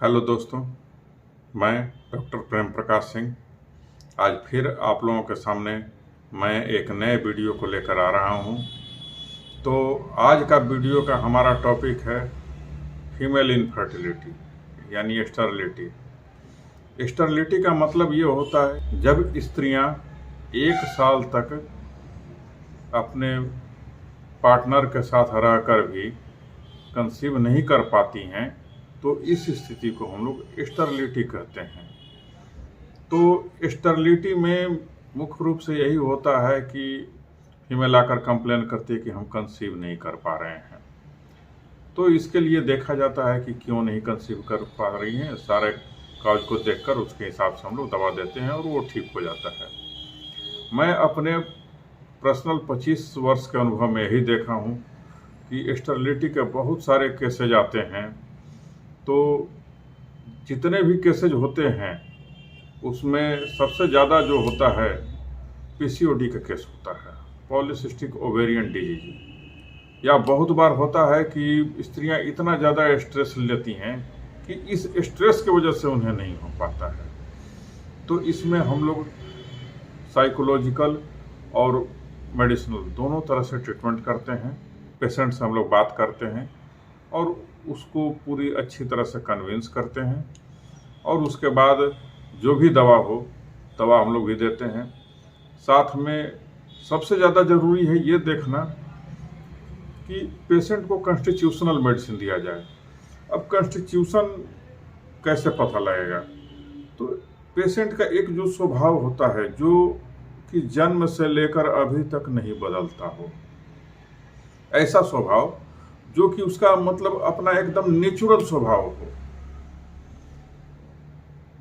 Hello दोस्तों, मैं doctor Prem Prakash Singh आज फिर आप लोगों के सामने मैं एक नए वीडियो को लेकर आ रहा हूं। तो आज का वीडियो का हमारा टॉपिक है फीमेल इनफर्टिलिटी यानी स्टरलिटी। स्टरलिटी का मतलब ये होता है जब स्त्रियां 1 साल तक अपने पार्टनर के साथ रहकर भी कंसीव नहीं कर पाती हैं, तो इस स्थिति को हम लोग स्टरलिटी कहते हैं। तो स्टरलिटी में मुख्य रूप से यही होता है कि फीमेल आकर कंप्लेन करती है कि हम कंसीव नहीं कर पा रहे हैं। तो इसके लिए देखा जाता है कि क्यों नहीं कंसीव कर पा रही हैं। सारे काज को देखकर उसके हिसाब से हम लोग दवा देते हैं और वो ठीक हो जाता है। मैं अपने पर्सनल 25 वर्ष के अनुभव में यही देखा हूँ कि स्टरलिटी के बहुत सारे केसेज आते हैं। तो जितने भी केसेज होते हैं उसमें सबसे ज़्यादा जो होता है पीसीओडी का केस होता है, पॉलीसिस्टिक ओवेरियन डिजीज। या बहुत बार होता है कि स्त्रियां इतना ज़्यादा स्ट्रेस लेती हैं कि इस स्ट्रेस की वजह से उन्हें नहीं हो पाता है। तो इसमें हम लोग साइकोलॉजिकल और मेडिसिनल दोनों तरह से ट्रीटमेंट करते हैं। पेशेंट से हम लोग बात करते हैं और उसको पूरी अच्छी तरह से कन्विंस करते हैं और उसके बाद जो भी दवा हो दवा हम लोग भी देते हैं। साथ में सबसे ज़्यादा ज़रूरी है ये देखना कि पेशेंट को कॉन्स्टिट्यूशनल मेडिसिन दिया जाए। अब कॉन्स्टिट्यूशन कैसे पता लगेगा? तो पेशेंट का एक जो स्वभाव होता है जो कि जन्म से लेकर अभी तक नहीं बदलता हो, ऐसा स्वभाव जो कि उसका मतलब अपना एकदम नेचुरल स्वभाव हो।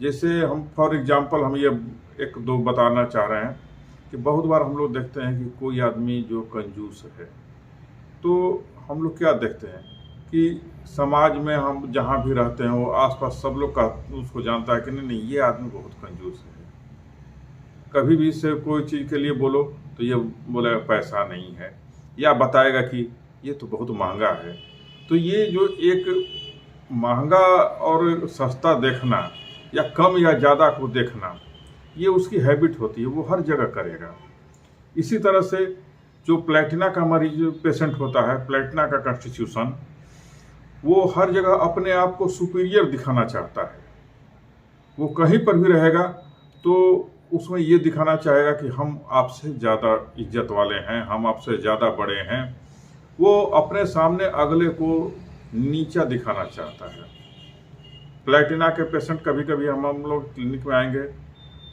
जैसे हम फॉर एग्जांपल हम ये एक दो बताना चाह रहे हैं कि बहुत बार हम लोग देखते हैं कि कोई आदमी जो कंजूस है, तो हम लोग क्या देखते हैं कि समाज में हम जहाँ भी रहते हैं वो आसपास सब लोग का उसको जानता है कि नहीं ये आदमी बहुत कंजूस है। कभी भी इससे कोई चीज़ के लिए बोलो तो ये बोलेगा पैसा नहीं है, या बताएगा कि ये तो बहुत महंगा है। तो ये जो एक महंगा और सस्ता देखना या कम या ज़्यादा को देखना, ये उसकी हैबिट होती है, वो हर जगह करेगा। इसी तरह से जो प्लेटिना का मरीज पेशेंट होता है, प्लेटिना का कॉन्स्टिट्यूशन, वो हर जगह अपने आप को सुपीरियर दिखाना चाहता है। वो कहीं पर भी रहेगा तो उसमें ये दिखाना चाहेगा कि हम आपसे ज़्यादा इज्जत वाले हैं, हम आपसे ज़्यादा बड़े हैं। वो अपने सामने अगले को नीचा दिखाना चाहता है। प्लेटिना के पेशेंट कभी कभी हम लोग क्लिनिक में आएंगे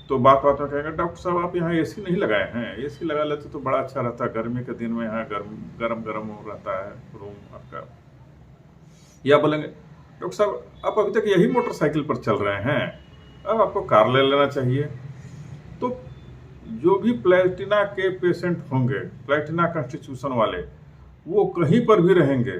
तो बात बात में कहेंगे, डॉक्टर साहब आप यहाँ एसी नहीं लगाए हैं, एसी लगा लेते तो बड़ा अच्छा रहता, गर्मी के दिन में यहाँ गरम गरम रहता है रूम आपका। या बोलेंगे, डॉक्टर साहब आप अभी तक यही मोटरसाइकिल पर चल रहे हैं, अब आपको कार ले लेना चाहिए। तो जो भी प्लेटिना के पेशेंट होंगे, प्लेटिना कॉन्स्टिट्यूशन वाले, वो कहीं पर भी रहेंगे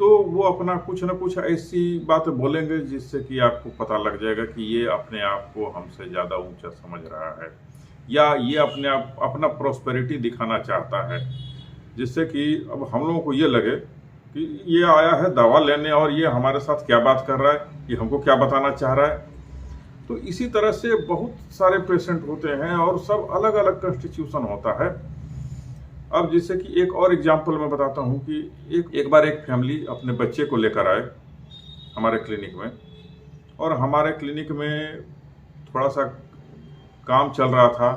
तो वो अपना कुछ ना कुछ ऐसी बातें बोलेंगे जिससे कि आपको पता लग जाएगा कि ये अपने आप को हमसे ज़्यादा ऊंचा समझ रहा है, या ये अपने आप अपना प्रॉस्पेरिटी दिखाना चाहता है। जिससे कि अब हम लोगों को ये लगे कि ये आया है दवा लेने और ये हमारे साथ क्या बात कर रहा है, ये हमको क्या बताना चाह रहा है। तो इसी तरह से बहुत सारे पेशेंट होते हैं और सब अलग अलग कॉन्स्टिट्यूशन होता है। अब जैसे कि एक और एग्जांपल मैं बताता हूँ कि एक बार एक फैमिली अपने बच्चे को लेकर आए हमारे क्लिनिक में, और हमारे क्लिनिक में थोड़ा सा काम चल रहा था,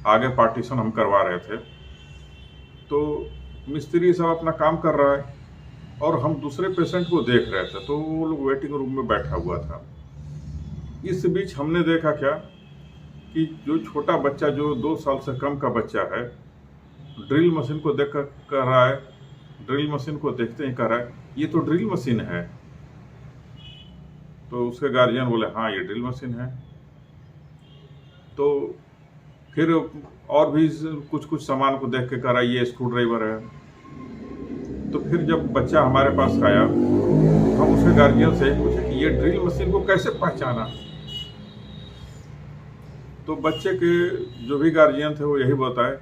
आगे पार्टीशन हम करवा रहे थे। तो मिस्त्री सब अपना काम कर रहा है और हम दूसरे पेशेंट को देख रहे थे, तो वो लोग वेटिंग रूम में बैठा हुआ था। इस बीच हमने देखा क्या कि जो छोटा बच्चा, जो 2 साल से कम का बच्चा है, ड्रिल मशीन को देख कर कह रहा है, ड्रिल मशीन को देखते ही कह रहा है ये तो ड्रिल मशीन है। तो उसके गार्जियन बोले हाँ ये ड्रिल मशीन है। तो फिर और भी कुछ कुछ सामान को देख के कह रहा है ये स्क्रू ड्राइवर है। तो फिर जब बच्चा हमारे पास आया हम उसके गार्जियन से पूछे कि ये ड्रिल मशीन को कैसे पहचाना। तो बच्चे के जो भी गार्जियन थे वो यही बताए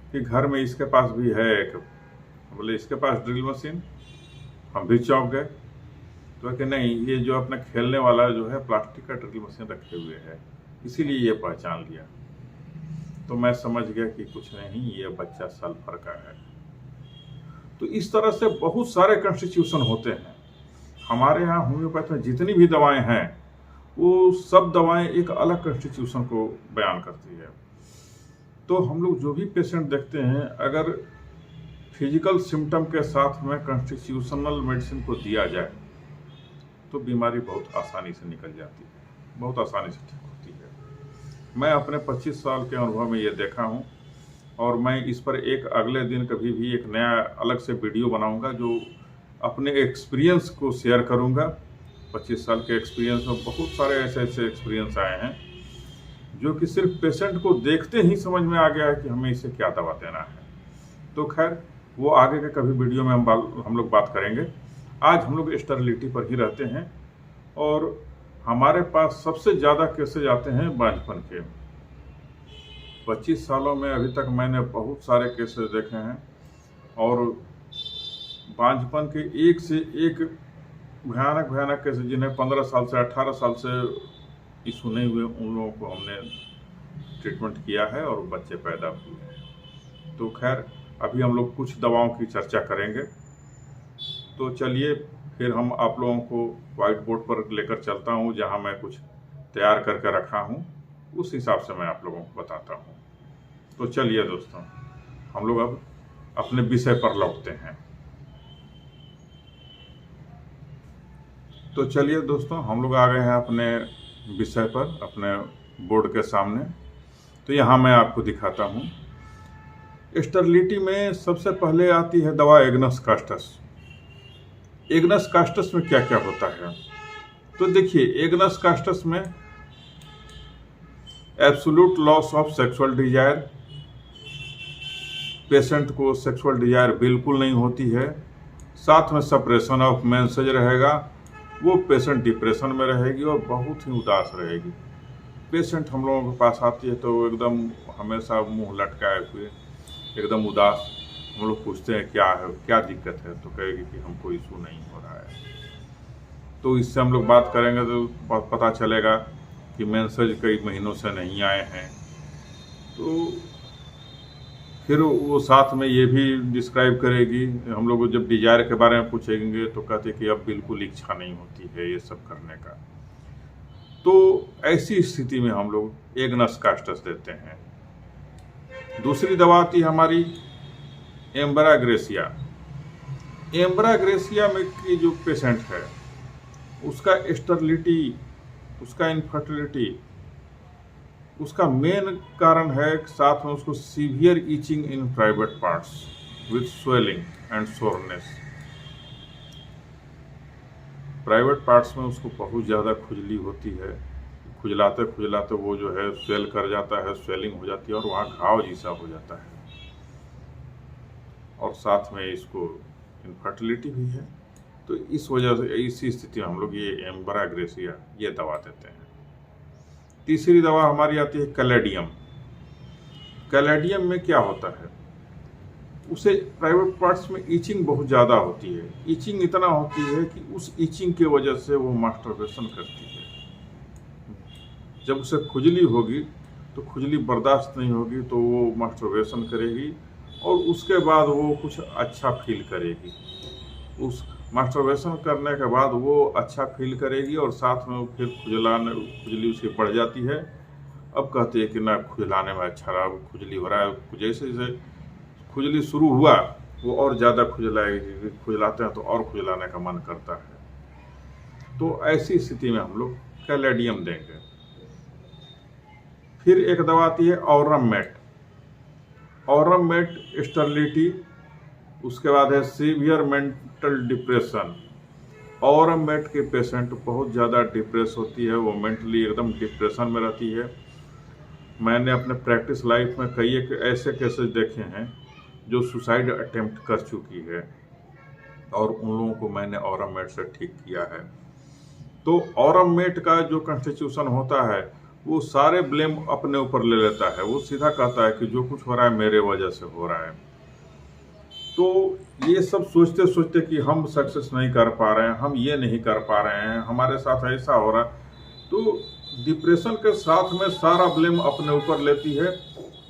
कि घर में इसके पास भी है एक। बोले इसके पास ड्रिल मशीन। हम भी चौंक गए। तो कि नहीं, ये जो अपना खेलने वाला जो है प्लास्टिक का ड्रिल मशीन रखे हुए है, इसीलिए ये पहचान लिया। तो मैं समझ गया कि कुछ नहीं, ये बच्चा सल्फर का है। तो इस तरह से बहुत सारे कॉन्स्टिट्यूशन होते हैं हमारे यहाँ। होम्योपैथ में जितनी भी दवाएं हैं वो सब दवाएं एक अलग कॉन्स्टिट्यूशन को बयान करती है। तो हम लोग जो भी पेशेंट देखते हैं, अगर फिजिकल सिम्टम के साथ में कॉन्स्टिट्यूशनल मेडिसिन को दिया जाए तो बीमारी बहुत आसानी से निकल जाती है, बहुत आसानी से ठीक होती है। मैं अपने 25 साल के अनुभव में ये देखा हूँ, और मैं इस पर एक अगले दिन कभी भी एक नया अलग से वीडियो बनाऊंगा जो अपने एक्सपीरियंस को शेयर करूंगा। 25 साल के एक्सपीरियंस में बहुत सारे ऐसे ऐसे एक्सपीरियंस आए हैं जो कि सिर्फ पेशेंट को देखते ही समझ में आ गया है कि हमें इसे क्या दवा देना है। तो खैर, वो आगे के कभी वीडियो में हम लोग बात करेंगे। आज हम लोग स्टेरिलिटी पर ही रहते हैं, और हमारे पास सबसे ज़्यादा केसेज आते हैं बांझपन के। 25 सालों में अभी तक मैंने बहुत सारे केसेस देखे हैं, और बांझपन के एक से एक भयानक भयानक केसेज, जिन्हें 15 साल से 18 साल से इशू नहीं हुए, उन लोगों को हमने ट्रीटमेंट किया है और बच्चे पैदा हुए हैं। तो खैर, अभी हम लोग कुछ दवाओं की चर्चा करेंगे। तो चलिए फिर हम आप लोगों को व्हाइट बोर्ड पर लेकर चलता हूँ, जहाँ मैं कुछ तैयार करके रखा हूँ, उस हिसाब से मैं आप लोगों को बताता हूँ। तो चलिए दोस्तों, हम लोग अब अपने विषय पर लौटते हैं। तो चलिए दोस्तों, हम लोग आ गए हैं अपने विषय पर, अपने बोर्ड के सामने। तो यहाँ मैं आपको दिखाता हूँ। स्टेरिलिटी में सबसे पहले आती है दवा एग्नस कास्टस। एग्नस कास्टस में क्या क्या होता है, तो देखिए, एग्नस कास्टस में absolute loss of sexual Dzire, patient को सेक्सुअल डिजायर बिल्कुल नहीं होती है, साथ में सप्रेशन ऑफ मेंसेज रहेगा, वो पेशेंट डिप्रेशन में रहेगी और बहुत ही उदास रहेगी। पेशेंट हम लोगों के पास आती है तो एकदम हमेशा मुंह लटकाए हुए, एकदम उदास। हम लोग पूछते हैं क्या है, क्या दिक्कत है, तो कहेगी कि हमको इशू नहीं हो रहा है। तो इससे हम लोग बात करेंगे तो पता चलेगा कि मेंसेज कई महीनों से नहीं आए हैं। तो फिर वो साथ में ये भी डिस्क्राइब करेगी। हम लोग जब डिजायर के बारे में पूछेंगे तो कहते कि अब बिल्कुल इच्छा नहीं होती है ये सब करने का। तो ऐसी स्थिति में हम लोग एग्नस कास्टस देते हैं। दूसरी दवा आती है हमारी एम्बराग्रेसिया। एम्बराग्रेसिया में की जो पेशेंट है, उसका स्टेरिलिटी, उसका इनफर्टिलिटी, उसका मेन कारण है, साथ में उसको severe itching in private parts with swelling and soreness. Private parts में उसको बहुत ज़्यादा खुजली होती है, खुजलाते खुजलाते वो जो है स्वेल कर जाता है, स्वेलिंग हो जाती है और वहाँ घाव जैसा हो जाता है, और साथ में इसको इनफर्टिलिटी भी है। तो इस वजह से इसी स्थिति में हम लोग ये एम्बराग्रेसिया ये दवा देते हैं। तीसरी दवा हमारी आती है कैलेडियम। कैलेडियम में क्या होता है, उसे प्राइवेट पार्ट्स में ईचिंग बहुत ज़्यादा होती है। ईचिंग इतना होती है कि उस ईचिंग की वजह से वो मास्टरबेशन करती है। जब उसे खुजली होगी तो खुजली बर्दाश्त नहीं होगी तो वो मास्टरबेशन करेगी, और उसके बाद वो कुछ अच्छा फील करेगी। उस मास्टरबेशन करने के बाद वो अच्छा फील करेगी, और साथ में फिर खुजली उसकी बढ़ जाती है। अब कहते हैं कि ना, खुजलाने में अच्छा रहा, खुजली हो रहा है। जैसे जैसे खुजली शुरू हुआ वो और ज़्यादा खुजलाएगी, खुजलाते हैं तो और खुजलाने का मन करता है। तो ऐसी स्थिति में हम लोग कैलेडियम देंगे। फिर एक दवा आती है aurum met. Aurum met sterility, उसके बाद है severe mental depression. Aurum met के पेशेंट बहुत ज़्यादा डिप्रेस होती है, वो मेंटली एकदम डिप्रेशन में रहती है। मैंने अपने प्रैक्टिस लाइफ में कई एक ऐसे केसेस देखे हैं जो सुसाइड अटेम्प्ट कर चुकी है, और उन लोगों को मैंने ऑरम मेट से ठीक किया है। तो ऑरम मेट का जो कॉन्स्टिट्यूशन होता है वो सारे ब्लेम अपने ऊपर ले लेता है। वो सीधा कहता है कि जो कुछ हो रहा है मेरे वजह से हो रहा है। तो ये सब सोचते सोचते कि हम सक्सेस नहीं कर पा रहे हैं, हम ये नहीं कर पा रहे हैं, हमारे साथ ऐसा हो रहा है, तो डिप्रेशन के साथ में सारा ब्लेम अपने ऊपर लेती है।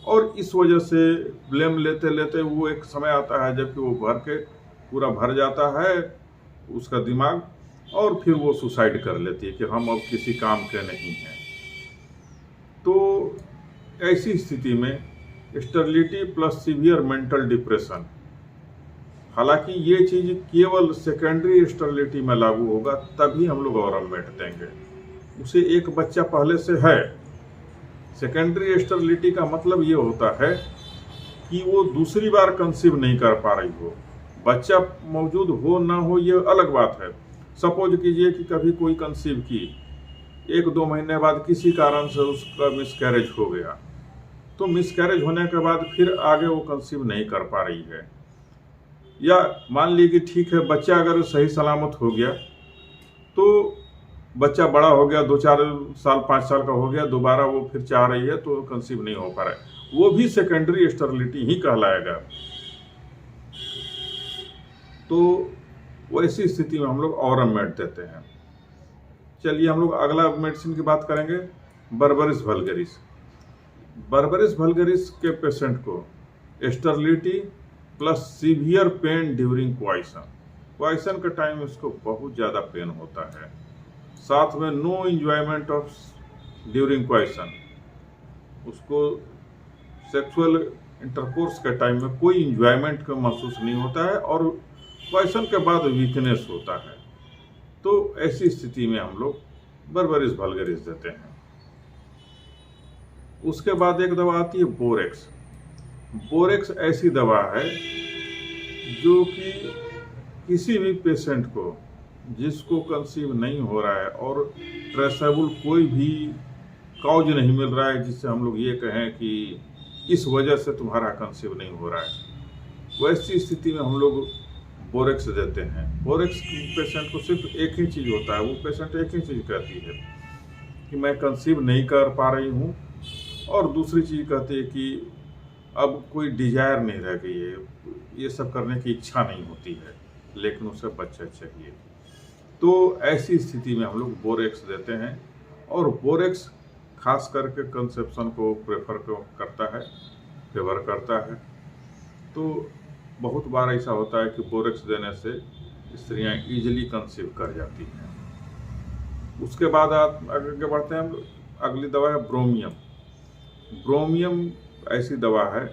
और इस वजह से ब्लेम लेते लेते वो एक समय आता है जबकि वो पूरा भर जाता है उसका दिमाग, और फिर वो सुसाइड कर लेती है कि हम अब किसी काम के नहीं हैं। तो ऐसी स्थिति में sterility plus severe mental depression, हालांकि ये चीज केवल सेकेंडरी स्टेरिलिटी में लागू होगा, तभी हम लोग औरमेट देंगे। उसे एक बच्चा पहले से है, सेकेंडरी स्टेरिलिटी का मतलब ये होता है कि वो दूसरी बार कंसीव नहीं कर पा रही हो। बच्चा मौजूद हो ना हो ये अलग बात है। सपोज कीजिए कि कभी कोई कंसीव की, 1-2 महीने बाद किसी कारण से उसका मिसकैरेज हो गया, तो मिसकैरेज होने के बाद फिर आगे वो कंसीव नहीं कर पा रही है। या मान लीजिए कि ठीक है, बच्चा अगर सही सलामत हो गया, तो बच्चा बड़ा हो गया, 2-4 साल 5 साल का हो गया, दोबारा वो फिर चाह रही है तो कंसीव नहीं हो पा रहा है, वो भी सेकेंडरी स्टेरिलिटी ही कहलाएगा। तो वैसी स्थिति में हम लोग औरमेट देते हैं। चलिए हम लोग अगला मेडिसिन की बात करेंगे, बर्बरिस वल्गरिस। बर्बरिस वल्गरिस के पेशेंट को sterility plus severe pain during coition के टाइम उसको बहुत ज़्यादा पेन होता है, साथ में नो एंजॉयमेंट ऑफ ड्यूरिंग क्वाइसन, उसको सेक्सुअल इंटरकोर्स के टाइम में कोई एंजॉयमेंट का महसूस नहीं होता है, और क्वाइसन के बाद वीकनेस होता है। तो ऐसी स्थिति में हम लोग बर्बरिस वल्गरिस देते हैं। उसके बाद एक दवा आती है बोरेक्स। बोरेक्स ऐसी दवा है जो कि किसी भी पेशेंट को जिसको कंसीव नहीं हो रहा है और ट्रेसेबल कोई भी कॉज नहीं मिल रहा है जिससे हम लोग ये कहें कि इस वजह से तुम्हारा कंसीव नहीं हो रहा है, वैसी स्थिति में हम लोग बोरेक्स देते हैं। बोरेक्स पेशेंट को सिर्फ एक ही चीज़ होता है, वो पेशेंट एक ही चीज़ कहती है कि मैं कंसीव नहीं कर पा रही हूँ, और दूसरी चीज़ कहती है कि अब कोई डिजायर नहीं रह गई है, ये सब करने की इच्छा नहीं होती है, लेकिन उसे बच्चा चाहिए। तो ऐसी स्थिति में हम लोग बोरेक्स देते हैं, और बोरेक्स खास करके कंसेप्शन को फेवर करता है। तो बहुत बार ऐसा होता है कि बोरेक्स देने से स्त्रियां इजीली कंसीव कर जाती हैं। उसके बाद आप आगे बढ़ते हैं, हम अगली दवा है ब्रोमियम। ब्रोमियम ऐसी दवा है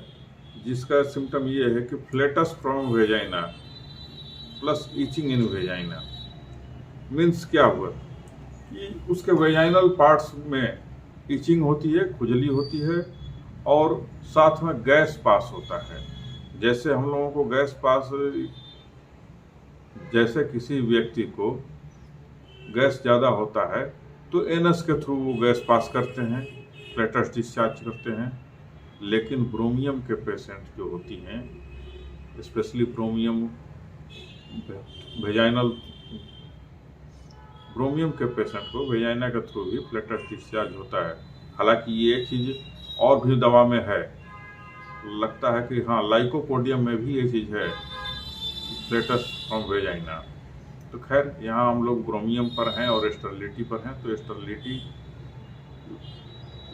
जिसका सिम्टम ये है कि flatus from vagina plus itching in vagina. Means क्या हुआ कि उसके वेजाइनल पार्ट्स में ईचिंग होती है, खुजली होती है, और साथ में गैस पास होता है। जैसे हम लोगों को गैस पास, जैसे किसी व्यक्ति को गैस ज़्यादा होता है तो एनस के थ्रू वो गैस पास करते हैं, फ्लेटस डिस्चार्ज करते हैं। लेकिन ब्रोमियम के पेशेंट जो होती हैं, स्पेशली ब्रोमियम के पेशेंट को वेजाइना के थ्रू भी फ्लेटस डिस्चार्ज होता है। हालांकि ये चीज़ और भी दवा में है, लगता है कि हाँ लाइकोपोडियम में भी ये चीज़ है, फ्लेटस फ्रॉम वेजाइना। तो खैर यहाँ हम लोग ब्रोमियम पर हैं और स्टेरिलिटी पर हैं, तो sterility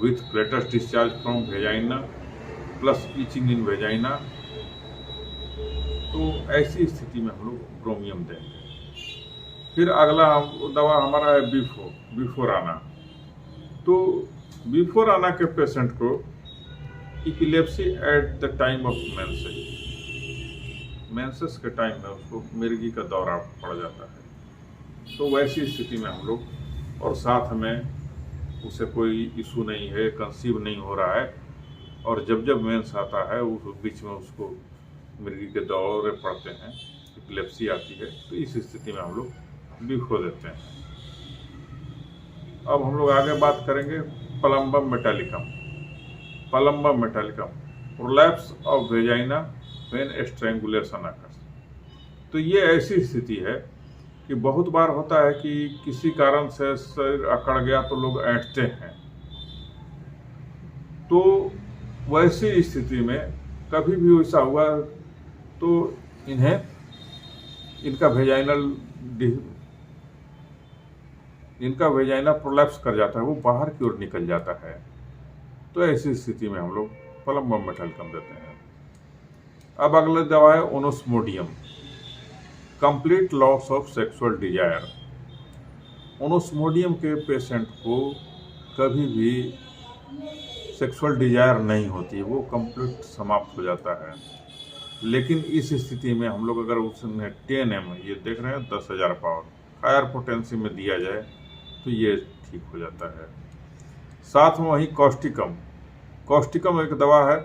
with flatus discharge from vagina plus itching in vagina. तो ऐसी स्थिति में हम लोग ब्रोमियम देंगे। फिर अगला दवा हमारा है बिफोराना। तो बिफोराना के पेशेंट को epilepsy at the time of menses के टाइम में उसको मिर्गी का दौरा पड़ जाता है। तो वैसी स्थिति में हम लोग, और साथ में उसे कोई इशू नहीं है, कंसीव नहीं हो रहा है, और जब मेंस आता है उस बीच में उसको मिर्गी के दौरे पड़ते हैं, इपिलेप्सी आती है, तो इस स्थिति में हम लोग बिफो देते हैं। अब हम लोग आगे बात करेंगे plumbum metallicum. Prolapse of vagina when strangulation occurs. तो ये ऐसी स्थिति है कि बहुत बार होता है कि किसी कारण से शरीर अकड़ गया तो लोग ऐंठते हैं। तो वैसी स्थिति में कभी भी ऐसा हुआ तो इन्हें इनका वेजाइनल प्रोलैप्स कर जाता है, वो बाहर की ओर निकल जाता है। तो ऐसी स्थिति में हम लोग प्लम्बम मेटालिकम देते हैं। अब अगला दवा है Onosmodium, complete loss of sexual desire. Onosmodium के पेशेंट को कभी भी सेक्सुअल डिजायर नहीं होती, वो कंप्लीट समाप्त हो जाता है। लेकिन इस स्थिति में हम लोग अगर उसमें 10 ये देख रहे हैं 10,000 पावर हायर पोटेंसी में दिया जाए तो ये ठीक हो जाता है। साथ में वही कॉस्टिकम एक दवा है,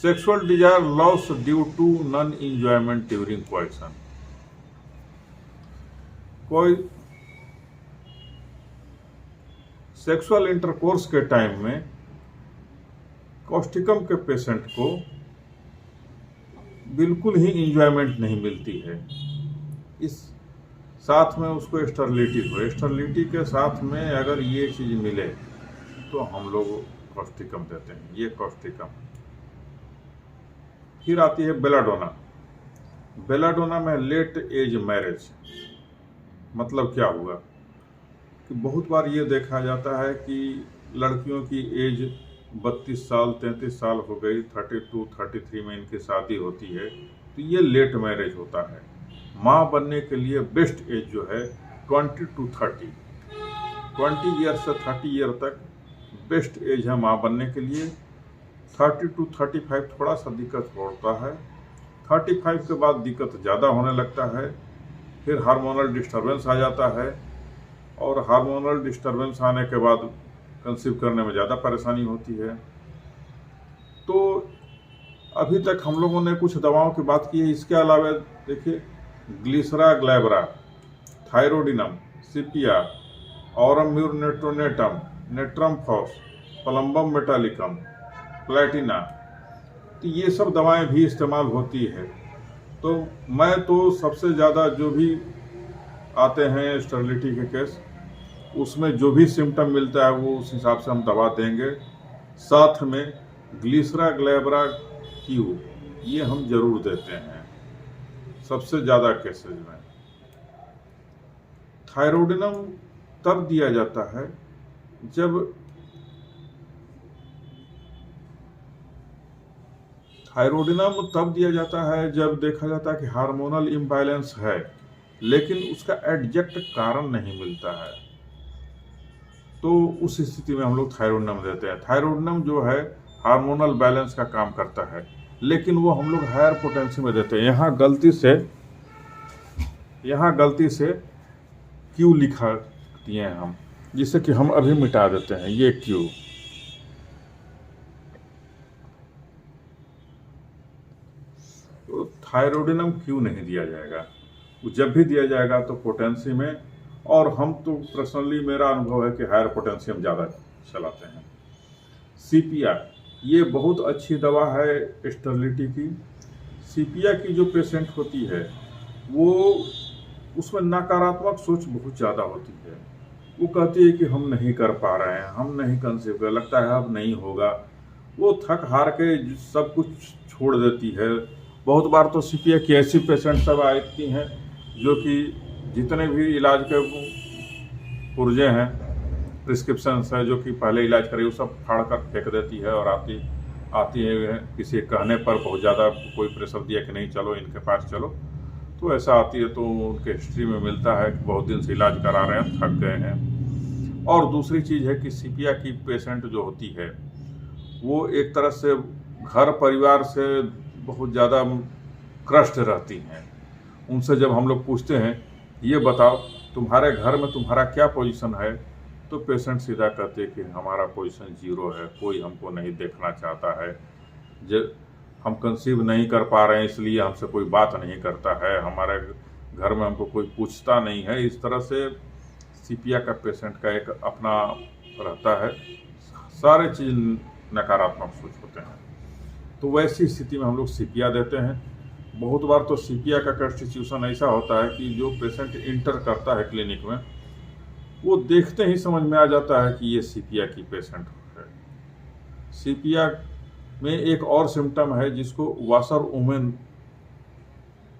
sexual desire loss due to non enjoyment during poison. कोई सेक्सुअल इंटरकोर्स के टाइम में कॉस्टिकम के पेशेंट को बिल्कुल ही इंजॉयमेंट नहीं मिलती है। इस साथ में उसको स्टरलिटी के साथ में अगर ये चीज़ मिले तो हम लोग कॉस्टिकम देते हैं। ये कॉस्टिकम। फिर आती है बेलाडोना में लेट एज मैरिज। मतलब क्या हुआ कि बहुत बार ये देखा जाता है कि लड़कियों की एज 32 साल 33 साल हो गई, 32-33 में इनकी शादी होती है, तो ये लेट मैरिज होता है। माँ बनने के लिए बेस्ट एज जो है 20 to 30, 20 ईयर से 30 ईयर तक बेस्ट एज है माँ बनने के लिए। 30 to 35 थोड़ा सा दिक्कत होता है, 35 के बाद दिक्कत ज़्यादा होने लगता है। फिर हार्मोनल डिस्टर्बेंस आ जाता है, और हार्मोनल डिस्टर्बेंस आने के बाद कंसीव करने में ज़्यादा परेशानी होती है। तो अभी तक हम लोगों ने कुछ दवाओं की बात की है। इसके अलावा देखिए Glycyrrhiza glabra, Thyroidinum, Sepia, Aurum muriaticum natronatum, Natrum phos, Plumbum metallicum, Platina, तो ये सब दवाएं भी इस्तेमाल होती है। तो मैं तो सबसे ज़्यादा जो भी आते हैं स्टरलिटी के केस, उसमें जो भी सिम्टम मिलता है वो उस हिसाब से हम दवा देंगे। साथ में ग्लिसरा ग्लैब्रा क्यू ये हम जरूर देते हैं सबसे ज़्यादा केसेज में। थायरोडिनम तब दिया जाता है जब देखा जाता है कि हार्मोनल इम्बैलेंस है, लेकिन उसका एग्जैक्ट कारण नहीं मिलता है। तो उस स्थिति में हम लोग थायरोडिनम देते हैं। थायरोडिनम जो है हार्मोनल बैलेंस का काम करता है, लेकिन वो हम लोग हायर पोटेंसी में देते हैं। यहाँ गलती से क्यू लिखा दिए हैं हम, जिससे कि हम अभी मिटा देते हैं ये क्यू। तो थायरोडिनम क्यू नहीं दिया जाएगा, वो जब भी दिया जाएगा तो पोटेंसी में। और हम तो पर्सनली मेरा अनुभव है कि हायर पोटेंसी हम ज़्यादा चलाते हैं। सीपिया ये बहुत अच्छी दवा है स्टरलिटी की। सीपिया की जो पेशेंट होती है वो उसमें नकारात्मक सोच बहुत ज़्यादा होती है। वो कहती है कि हम नहीं कर पा रहे हैं, हम नहीं कंसीव कर, लगता है अब नहीं होगा। वो थक हार के सब कुछ छोड़ देती है। बहुत बार तो सीपिया की ऐसी पेशेंट सब आती हैं जो कि जितने भी इलाज के पुर्जे हैं, प्रिस्क्रिप्शन है जो कि पहले इलाज करे, वो सब फाड़ कर फेंक देती है और आती है किसी कहने पर, बहुत ज़्यादा कोई प्रेशर दिया कि नहीं चलो इनके पास चलो, तो ऐसा आती है। तो उनके हिस्ट्री में मिलता है कि बहुत दिन से इलाज करा रहे हैं, थक गए हैं। और दूसरी चीज़ है कि सीपिया की पेशेंट जो होती है वो एक तरह से घर परिवार से बहुत ज़्यादा क्रस्ट रहती हैं। उनसे जब हम लोग पूछते हैं ये बताओ तुम्हारे घर में तुम्हारा क्या पोजीशन है, तो पेशेंट सीधा कहते हैं कि हमारा पोजीशन 0 है, कोई हमको नहीं देखना चाहता है, हम कंसीव नहीं कर पा रहे हैं इसलिए हमसे कोई बात नहीं करता है, हमारे घर में हमको कोई पूछता नहीं है। इस तरह से सीपिया का पेशेंट का एक अपना रहता है, सारे चीज़ नकारात्मक सोच होते हैं। तो वैसी स्थिति में हम लोग सीपिया देते हैं। बहुत बार तो सीपिया का कंस्टिट्यूशन ऐसा होता है कि जो पेशेंट इंटर करता है क्लिनिक में, वो देखते ही समझ में आ जाता है कि ये सीपिया की पेशेंट है। सीपिया में एक और सिम्टम है जिसको वाशर वुमेन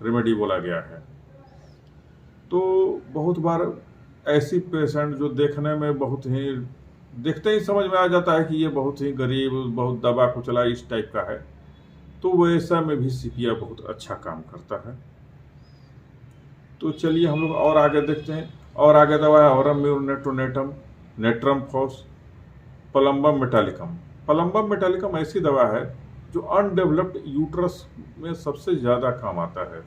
रेमेडी बोला गया है। तो बहुत बार ऐसी पेशेंट जो देखने में बहुत ही, देखते ही समझ में आ जाता है कि ये बहुत ही गरीब, बहुत दबा कुचला इस टाइप का है, तो वैसा में भी सीपिया बहुत अच्छा काम करता है। तो चलिए हम लोग और आगे देखते हैं। और आगे दवा है Aurum mur natronatum, Natrum phos, Plumbum metallicum. Plumbum metallicum ऐसी दवा है जो अनडेवलप्ड यूट्रस में सबसे ज़्यादा काम आता है।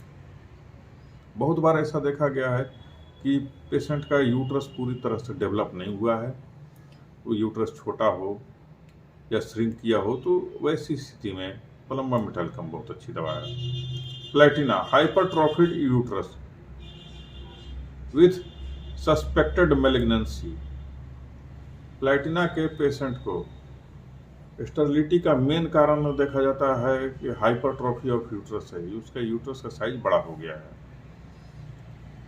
बहुत बार ऐसा देखा गया है कि पेशेंट का यूट्रस पूरी तरह से डेवलप नहीं हुआ है, वो यूट्रस छोटा हो या श्रिंक किया हो, तो वैसी स्थिति में पलम्बम मेटालिकम बहुत अच्छी दवा है। Platina, hypertrophied uterus with suspected malignancy. Platina के पेशेंट को स्टेरिलिटी का मेन कारण देखा जाता है कि हाइपरट्रोफी ऑफ यूट्रस है, उसका यूट्रस का साइज बड़ा हो गया है,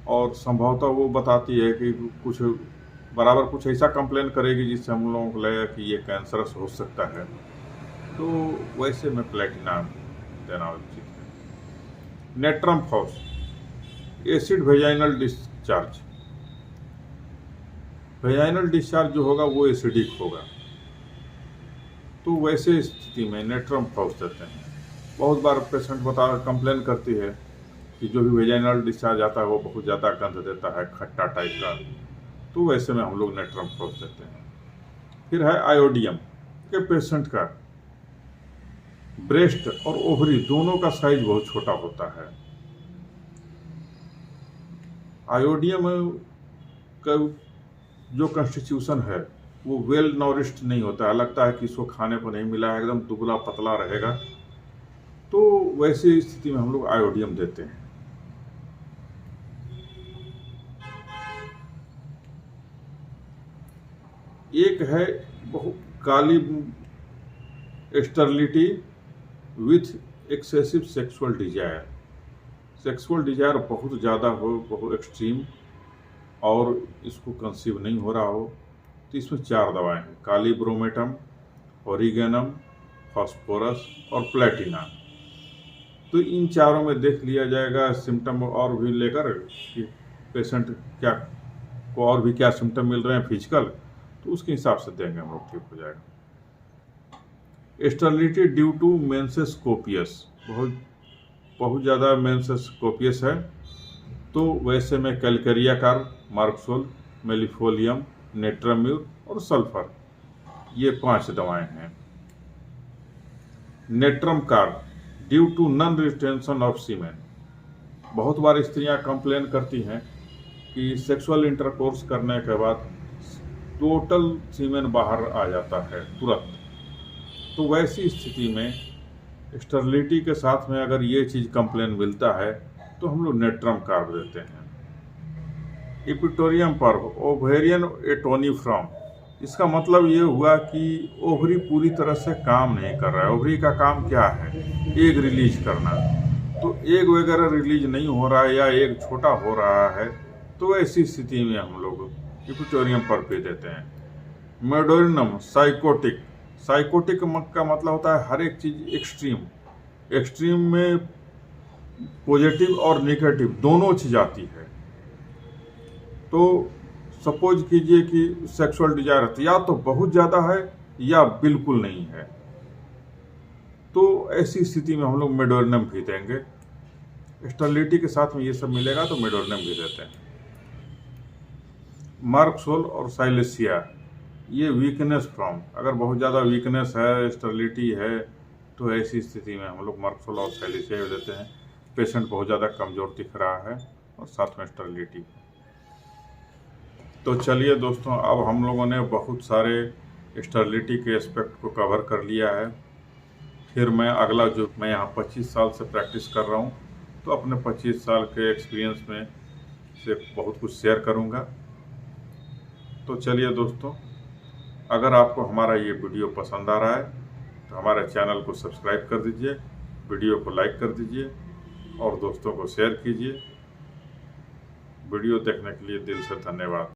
और संभवतः वो बताती है कि कुछ ऐसा कंप्लेन करेगी जिससे हम लोगों को लगेगा कि ये कैंसरस हो सकता है, तो वैसे में प्लेटिना देना उचित है। Natrum phos, acid vaginal discharge. Vaginal discharge जो होगा वो एसिडिक होगा, तो वैसे स्थिति में नेट्रम फॉस देते हैं। बहुत बार पेशेंट कंप्लेन करती है कि जो भी वेजाइनल डिस्चार्ज आता है वो बहुत ज़्यादा गंध देता है, खट्टा टाइप का, तो वैसे में हम लोग नेट्रम फॉस देते हैं। फिर है आयोडियम के पेशेंट का ब्रेस्ट और ओवरी दोनों का साइज बहुत छोटा होता है। आयोडियम का जो कंस्टिट्यूशन है वो वेल नॉरिश्ड नहीं होता है, लगता है कि इसको खाने को नहीं मिला है, एकदम दुबला पतला रहेगा, तो वैसी स्थिति में हम लोग आयोडियम देते हैं। एक है बहुत काली sterility with excessive sexual desire. Sexual desire बहुत ज़्यादा हो, बहुत एक्सट्रीम, और इसको कंसीव नहीं हो रहा हो, तो इसमें 4 दवाएं हैं, काली ब्रोमेटम, ओरिगेनम, फॉस्फोरस और प्लेटिना। तो इन चारों में देख लिया जाएगा सिम्टम और भी लेकर कि पेशेंट क्या को और भी क्या सिम्टम मिल रहे हैं फिजिकल, तो उसके हिसाब से देंगे हम लोग, ठीक हो जाएगा। Sterility due to menses copious, बहुत ज़्यादा मेंसेस कोपियस है, तो वैसे में कैलकेरियाकार, मार्क्सोल, मेलिफोलियम, नेट्राम्यूर और सल्फर, ये 5 दवाएं हैं। Natrum carb, due to non retention of semen. बहुत बार स्त्रियां कंप्लेन करती हैं कि सेक्सुअल इंटरकोर्स करने के बाद टोटल सीमेन बाहर आ जाता है तुरंत, तो वैसी स्थिति में स्टेरिलिटी के साथ में अगर ये चीज़ कंप्लेन मिलता है तो हम लोग नेट्रम कार्ब देते हैं। इपिटोरियम पर्व, ओवेरियन एटोनिफ्रॉम, इसका मतलब ये हुआ कि ओवरी पूरी तरह से काम नहीं कर रहा है। ओवरी का काम क्या है? एग रिलीज करना, तो एग वगैरह रिलीज नहीं हो रहा है या एग छोटा हो रहा है, तो ऐसी स्थिति में हम लोग इपिटोरियम पर्व पे देते हैं। मेडोरिनम, साइकोटिक, साइकोटिक का मतलब होता है हर एक चीज़ एक्सट्रीम में पॉजिटिव और नेगेटिव दोनों चीज़ आती है। तो सपोज कीजिए कि सेक्सुअल डिजायर या तो बहुत ज़्यादा है या बिल्कुल नहीं है, तो ऐसी स्थिति में हम लोग मेडोरिनम भी देंगे। स्टेरिलिटी के साथ में ये सब मिलेगा तो मेडोरिनम भी देते हैं। मार्क्सोल और साइलेसिया, ये वीकनेस फ्रॉम, अगर बहुत ज़्यादा वीकनेस है, स्टेरिलिटी है, तो ऐसी स्थिति में हम लोग मार्क्सोल और साइलेसिया देते हैं। पेशेंट बहुत ज़्यादा कमज़ोर दिख रहा है और साथ में स्टेरिलिटी। तो चलिए दोस्तों, अब हम लोगों ने बहुत सारे स्टेरिलिटी के एस्पेक्ट को कवर कर लिया है। फिर मैं अगला जो मैं यहाँ 25 साल से प्रैक्टिस कर रहा हूँ, तो अपने 25 साल के एक्सपीरियंस में से बहुत कुछ शेयर करूँगा। तो चलिए दोस्तों, अगर आपको हमारा ये वीडियो पसंद आ रहा है तो हमारे चैनल को सब्सक्राइब कर दीजिए, वीडियो को लाइक कर दीजिए और दोस्तों को शेयर कीजिए। वीडियो देखने के लिए दिल से धन्यवाद।